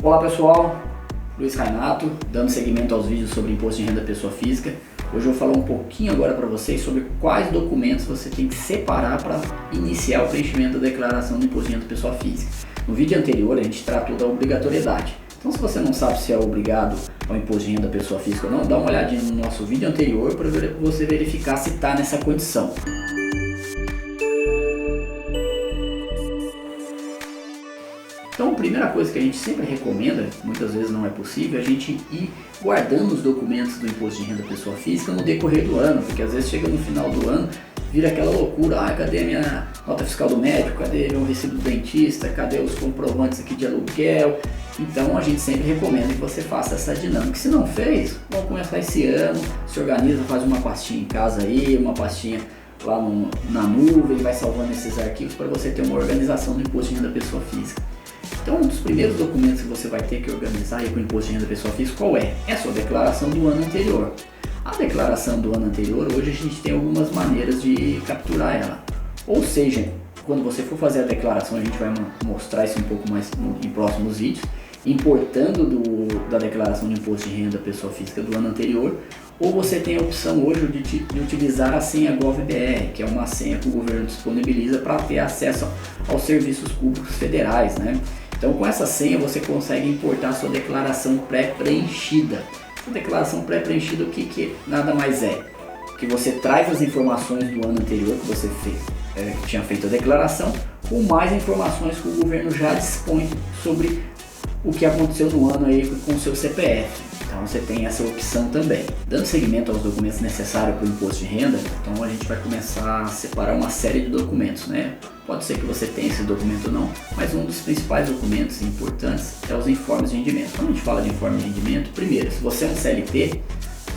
Olá pessoal, Luiz Rainato, dando seguimento aos vídeos sobre imposto de renda da pessoa física. Hoje eu vou falar um pouquinho agora para vocês sobre quais documentos você tem que separar para iniciar o preenchimento da declaração do imposto de renda da pessoa física. No vídeo anterior a gente tratou da obrigatoriedade. Então se você não sabe se é obrigado ao imposto de renda da pessoa física ou não, dá uma olhadinha no nosso vídeo anterior para você verificar se está nessa condição. Então a primeira coisa que a gente sempre recomenda, muitas vezes não é possível, é a gente ir guardando os documentos do imposto de renda da pessoa física no decorrer do ano, porque às vezes chega no final do ano, vira aquela loucura, cadê a minha nota fiscal do médico, cadê meu recibo do dentista, cadê os comprovantes aqui de aluguel. Então a gente sempre recomenda que você faça essa dinâmica. Se não fez, vamos começar esse ano, se organiza, faz uma pastinha em casa aí, uma pastinha lá na nuvem, vai salvando esses arquivos para você ter uma organização do imposto de renda da pessoa física. Então, um dos primeiros documentos que você vai ter que organizar aí com o imposto de renda da pessoa física, qual é? É a sua declaração do ano anterior. A declaração do ano anterior, hoje a gente tem algumas maneiras de capturar ela. Ou seja, quando você for fazer a declaração, a gente vai mostrar isso um pouco mais em próximos vídeos, importando da declaração de imposto de renda da pessoa física do ano anterior, ou você tem a opção hoje de utilizar a senha GovBR, que é uma senha que o governo disponibiliza para ter acesso aos serviços públicos federais, né? Então com essa senha você consegue importar a sua declaração pré-preenchida. A declaração pré-preenchida o que nada mais é? Que você traz as informações do ano anterior que você que tinha feito a declaração, com mais informações que o governo já dispõe sobre o que aconteceu no ano aí com o seu CPF. Então você tem essa opção também. Dando seguimento aos documentos necessários para o imposto de renda, então a gente vai começar a separar uma série de documentos, né? Pode ser que você tenha esse documento ou não, mas um dos principais documentos importantes é os informes de rendimento. Quando a gente fala de informe de rendimento, primeiro, se você é um CLT,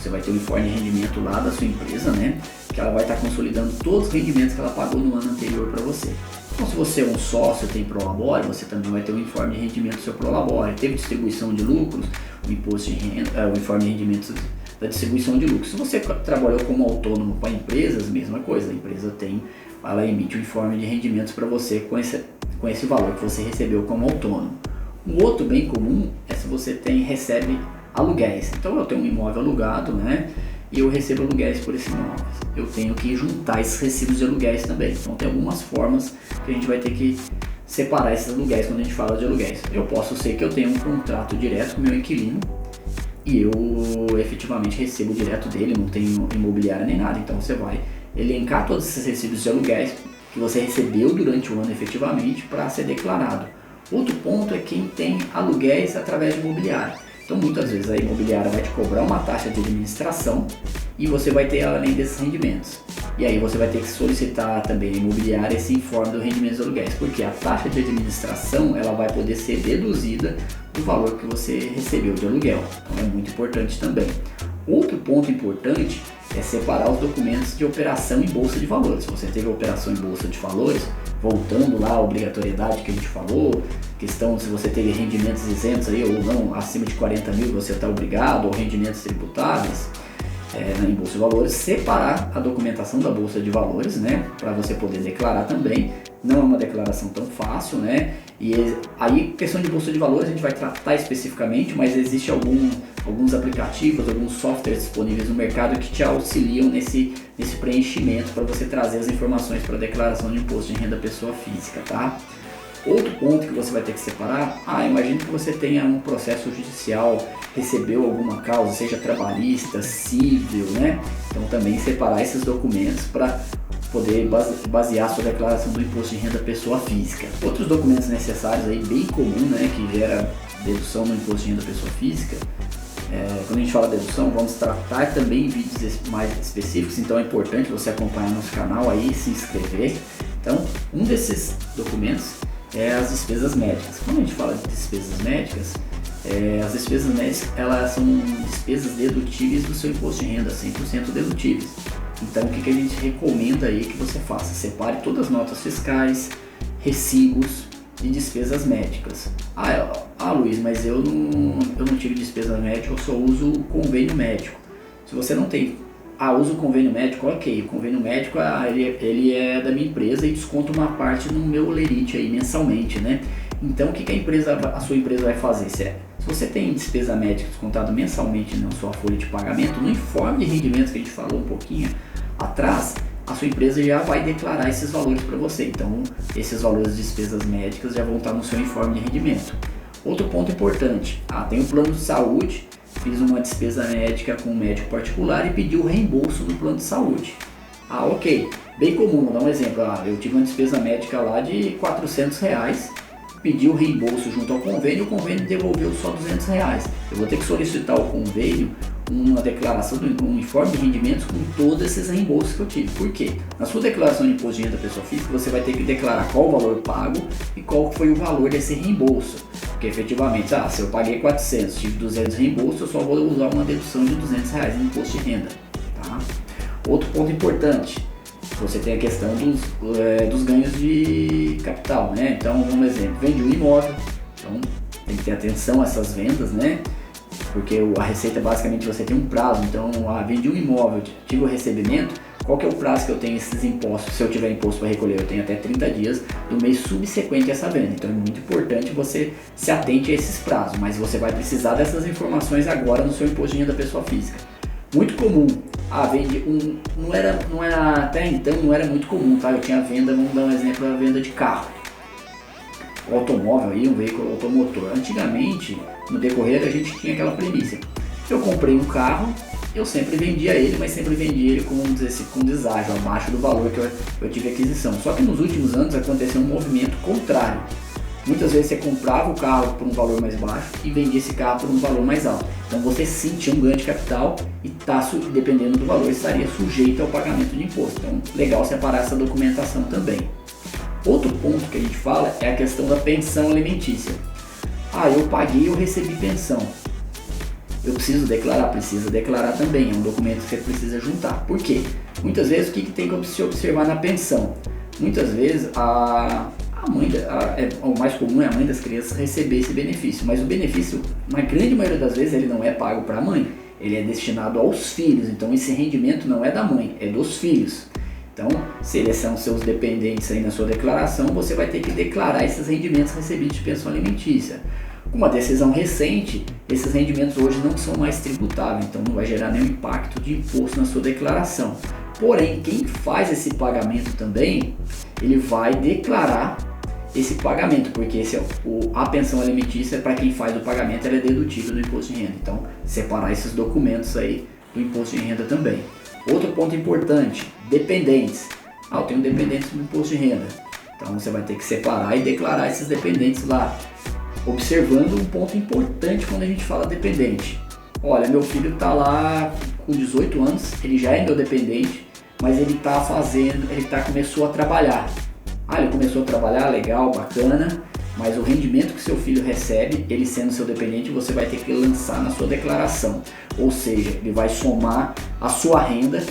você vai ter um informe de rendimento lá da sua empresa, né? Que ela vai estar consolidando todos os rendimentos que ela pagou no ano anterior para você. Então, se você é um sócio, tem prolabore, você também vai ter um informe de rendimento do seu prolabore. Teve distribuição de lucros, o imposto de renda, o informe de rendimento da distribuição de lucros. Se você trabalhou como autônomo para empresas, mesma coisa. A empresa ela emite um informe de rendimentos para você com esse valor que você recebeu como autônomo. Um outro bem comum é se você recebe aluguéis. Então eu tenho um imóvel alugado, né? E eu recebo aluguéis por esse imóvel. Eu tenho que juntar esses recibos de aluguéis também. Então tem algumas formas que a gente vai ter que separar esses aluguéis quando a gente fala de aluguéis. Eu posso ser que eu tenha um contrato direto com o meu inquilino e eu efetivamente recebo direto dele, não tenho imobiliária nem nada. Então você vai elencar todos esses recibos de aluguéis que você recebeu durante o ano efetivamente para ser declarado. Outro ponto é quem tem aluguéis através de imobiliária. Então muitas vezes a imobiliária vai te cobrar uma taxa de administração e você vai ter além desses rendimentos. E aí você vai ter que solicitar também a imobiliária esse informe do rendimento dos aluguéis, porque a taxa de administração ela vai poder ser deduzida do valor que você recebeu de aluguel. Então é muito importante também. Outro ponto importante é separar os documentos de operação em bolsa de valores. Se você teve operação em bolsa de valores, voltando lá à obrigatoriedade que a gente falou, questão se você teve rendimentos isentos aí ou não, acima de 40 mil você está obrigado, ou rendimentos tributáveis em bolsa de valores, separar a documentação da bolsa de valores, né, para você poder declarar também. Não é uma declaração tão fácil, né? E aí, questão de bolsa de valores a gente vai tratar especificamente, mas existe alguns aplicativos, alguns softwares disponíveis no mercado que te auxiliam nesse preenchimento para você trazer as informações para a declaração de imposto de renda da pessoa física, tá? Outro ponto que você vai ter que separar, imagine que você tenha um processo judicial, recebeu alguma causa, seja trabalhista, civil, né? Então também separar esses documentos para poder basear a sua declaração do imposto de renda da pessoa física. Outros documentos necessários aí, bem comum, né, que gera dedução no imposto de renda da pessoa física. Quando a gente fala de dedução, vamos tratar também em vídeos mais específicos, então é importante você acompanhar nosso canal aí, se inscrever. Então, um desses documentos é as despesas médicas. Quando a gente fala de despesas médicas, as despesas médicas elas são despesas dedutíveis do seu imposto de renda, 100% dedutíveis. Então o que a gente recomenda aí que você faça? Separe todas as notas fiscais, recibos de despesas médicas. Luiz, mas eu não tive despesa médica, eu só uso o convênio médico. Se você não tem, uso o convênio médico, ok, o convênio médico ele é da minha empresa e desconta uma parte no meu lerite aí mensalmente, né? Então o que a sua empresa vai fazer? Se você tem despesa médica descontada mensalmente na sua folha de pagamento, no informe de rendimentos que a gente falou um pouquinho atrás, a sua empresa já vai declarar esses valores para você. Então esses valores de despesas médicas já vão estar no seu informe de rendimento. Outro ponto importante, tem um plano de saúde, fiz uma despesa médica com um médico particular e pedi o reembolso do plano de saúde. Ok, bem comum, vou dar um exemplo, eu tive uma despesa médica lá de R$400, pedi o reembolso junto ao convênio, o convênio devolveu só R$200. Eu vou ter que solicitar ao convênio uma declaração, um informe de rendimentos com todos esses reembolsos que eu tive. Por quê? Na sua declaração de imposto de renda da pessoa física, você vai ter que declarar qual o valor pago e qual foi o valor desse reembolso. Porque efetivamente, se eu paguei 400, tive 200 reembolsos, eu só vou usar uma dedução de R$200 em imposto de renda. Tá? Outro ponto importante, você tem a questão dos ganhos de capital, né? Então, um exemplo, vende um imóvel, então tem que ter atenção a essas vendas, né? Porque a receita basicamente você tem um prazo, então vendi um imóvel, tive o recebimento, qual que é o prazo que eu tenho esses impostos? Se eu tiver imposto para recolher, eu tenho até 30 dias do mês subsequente a essa venda, então é muito importante você se atente a esses prazos, mas você vai precisar dessas informações agora no seu imposto de renda da pessoa física. Muito comum, não era até então não era muito comum, tá? Eu tinha venda, vamos dar um exemplo, a venda de carro, o automóvel aí, um veículo automotor. Antigamente, no decorrer, a gente tinha aquela premissa, eu comprei um carro, eu sempre vendia ele, mas sempre vendia ele com deságio, abaixo do valor que eu tive aquisição. Só que nos últimos anos aconteceu um movimento contrário. Muitas vezes você comprava o carro por um valor mais baixo e vendia esse carro por um valor mais alto. Então você sentia um ganho de capital e dependendo do valor, estaria sujeito ao pagamento de imposto. Então, legal separar essa documentação também. Outro ponto que a gente fala é a questão da pensão alimentícia. Eu paguei, eu recebi pensão. Eu preciso declarar também, é um documento que você precisa juntar. Por quê? Muitas vezes o que tem que se observar na pensão? Muitas vezes o mais comum é a mãe das crianças receber esse benefício, mas o benefício, na grande maioria das vezes, ele não é pago para a mãe, ele é destinado aos filhos, então esse rendimento não é da mãe, é dos filhos. Então, se eles são seus dependentes aí na sua declaração, você vai ter que declarar esses rendimentos recebidos de pensão alimentícia. Com uma decisão recente, esses rendimentos hoje não são mais tributáveis, então não vai gerar nenhum impacto de imposto na sua declaração. Porém, quem faz esse pagamento também, ele vai declarar esse pagamento, porque a pensão alimentícia, para quem faz o pagamento, ela é dedutível do imposto de renda. Então, separar esses documentos aí do imposto de renda também. Outro ponto importante, dependentes. Eu tenho dependentes no imposto de renda. Então, você vai ter que separar e declarar esses dependentes lá. Observando um ponto importante quando a gente fala dependente. Olha, meu filho está lá com 18 anos, ele já é meu dependente, mas ele começou a trabalhar. Ele começou a trabalhar, legal, bacana, mas o rendimento que seu filho recebe, ele sendo seu dependente, você vai ter que lançar na sua declaração. Ou seja, ele vai somar a sua renda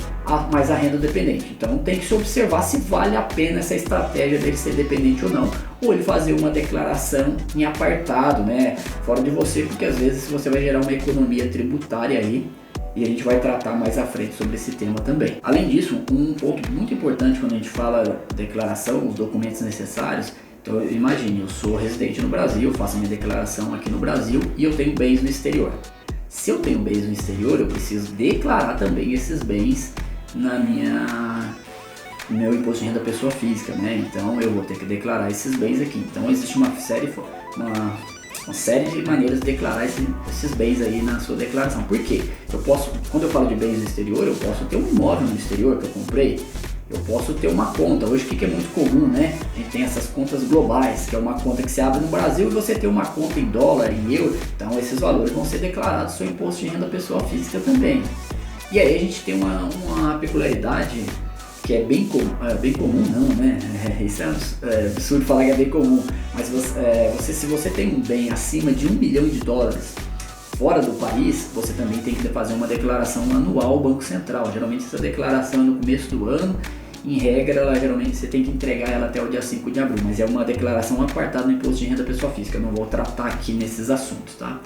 mais a renda do dependente. Então tem que se observar se vale a pena essa estratégia dele ser dependente ou não. Ou ele fazer uma declaração em apartado, né? Fora de você, porque às vezes você vai gerar uma economia tributária aí. E a gente vai tratar mais à frente sobre esse tema também. Além disso, um ponto muito importante quando a gente fala declaração, os documentos necessários. Então imagine, eu sou residente no Brasil, faço minha declaração aqui no Brasil e eu tenho bens no exterior. Se eu tenho bens no exterior, eu preciso declarar também esses bens no meu imposto de renda pessoa física, né? Então eu vou ter que declarar esses bens aqui. Então existe uma série de maneiras de declarar esses bens aí na sua declaração. Por quê? Quando eu falo de bens no exterior, eu posso ter um imóvel no exterior que eu comprei, eu posso ter uma conta. Hoje o que é muito comum, né? A gente tem essas contas globais, que é uma conta que se abre no Brasil e você tem uma conta em dólar, em euro, então esses valores vão ser declarados no seu imposto de renda pessoa física também. E aí a gente tem uma peculiaridade que é bem comum não, né? Isso é absurdo falar que é bem comum, mas se você tem um bem acima de $1 milhão fora do país, você também tem que fazer uma declaração anual ao Banco Central. Geralmente essa declaração é no começo do ano, em regra, geralmente você tem que entregar ela até o dia 5 de abril, mas é uma declaração apartada no imposto de renda pessoa física, eu não vou tratar aqui nesses assuntos, tá?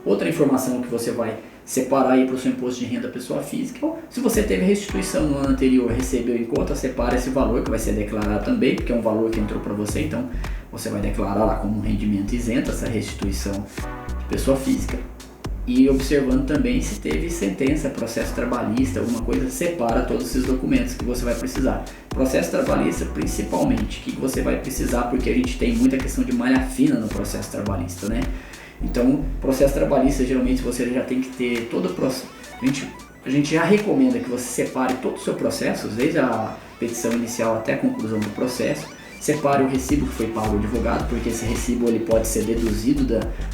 Outra informação que você vai separar aí para o seu imposto de renda pessoa física. Ou se você teve restituição no ano anterior, recebeu em conta, separa esse valor que vai ser declarado também, porque é um valor que entrou para você, então você vai declarar lá como um rendimento isento essa restituição de pessoa física. E observando também se teve sentença, processo trabalhista, alguma coisa, separa todos esses documentos que você vai precisar. Processo trabalhista principalmente, que você vai precisar, porque a gente tem muita questão de malha fina no processo trabalhista, né? Então, processo trabalhista, geralmente você já tem que ter todo o processo. A gente já recomenda que você separe todo o seu processo, desde a petição inicial até a conclusão do processo. Separe o recibo que foi pago ao advogado, porque esse recibo ele pode ser deduzido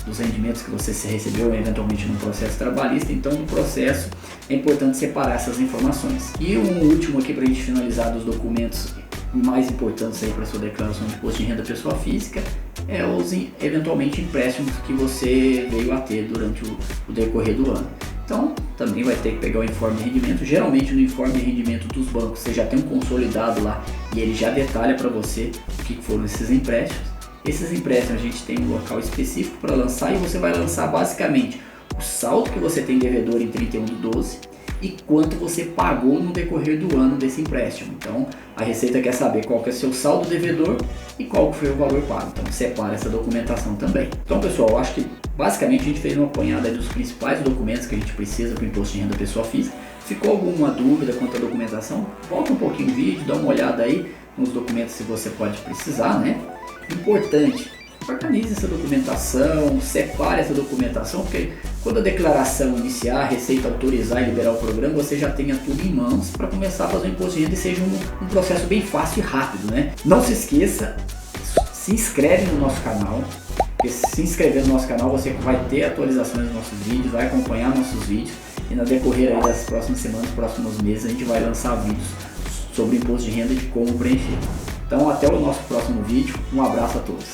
dos rendimentos que você recebeu eventualmente no processo trabalhista. Então, no processo é importante separar essas informações. E um último aqui para a gente finalizar dos documentos mais importantes aí para sua declaração de imposto de renda pessoa física é os eventualmente empréstimos que você veio a ter durante o decorrer do ano. Então, também vai ter que pegar o informe de rendimento. Geralmente no informe de rendimento dos bancos você já tem um consolidado lá e ele já detalha para você o que foram esses empréstimos. Esses empréstimos a gente tem um local específico para lançar e você vai lançar basicamente o saldo que você tem devedor em 31/12 e quanto você pagou no decorrer do ano desse empréstimo. Então, a Receita quer saber qual que é o seu saldo devedor e qual que foi o valor pago. Então, separa essa documentação também. Então, pessoal, eu acho que basicamente a gente fez uma apanhada dos principais documentos que a gente precisa para o imposto de renda pessoa física. Ficou alguma dúvida quanto à documentação? Volta um pouquinho o vídeo, dá uma olhada aí nos documentos se você pode precisar, né? Importante, organize essa documentação, separe essa documentação, porque quando a declaração iniciar, a Receita autorizar e liberar o programa, você já tenha tudo em mãos para começar a fazer o imposto de renda e seja um processo bem fácil e rápido, né? Não se esqueça, se inscreve no nosso canal, porque se inscrever no nosso canal você vai ter atualizações dos nossos vídeos, vai acompanhar nossos vídeos e na decorrer aí das próximas semanas, próximos meses a gente vai lançar vídeos sobre imposto de renda e de como preencher. Então até o nosso próximo vídeo, um abraço a todos.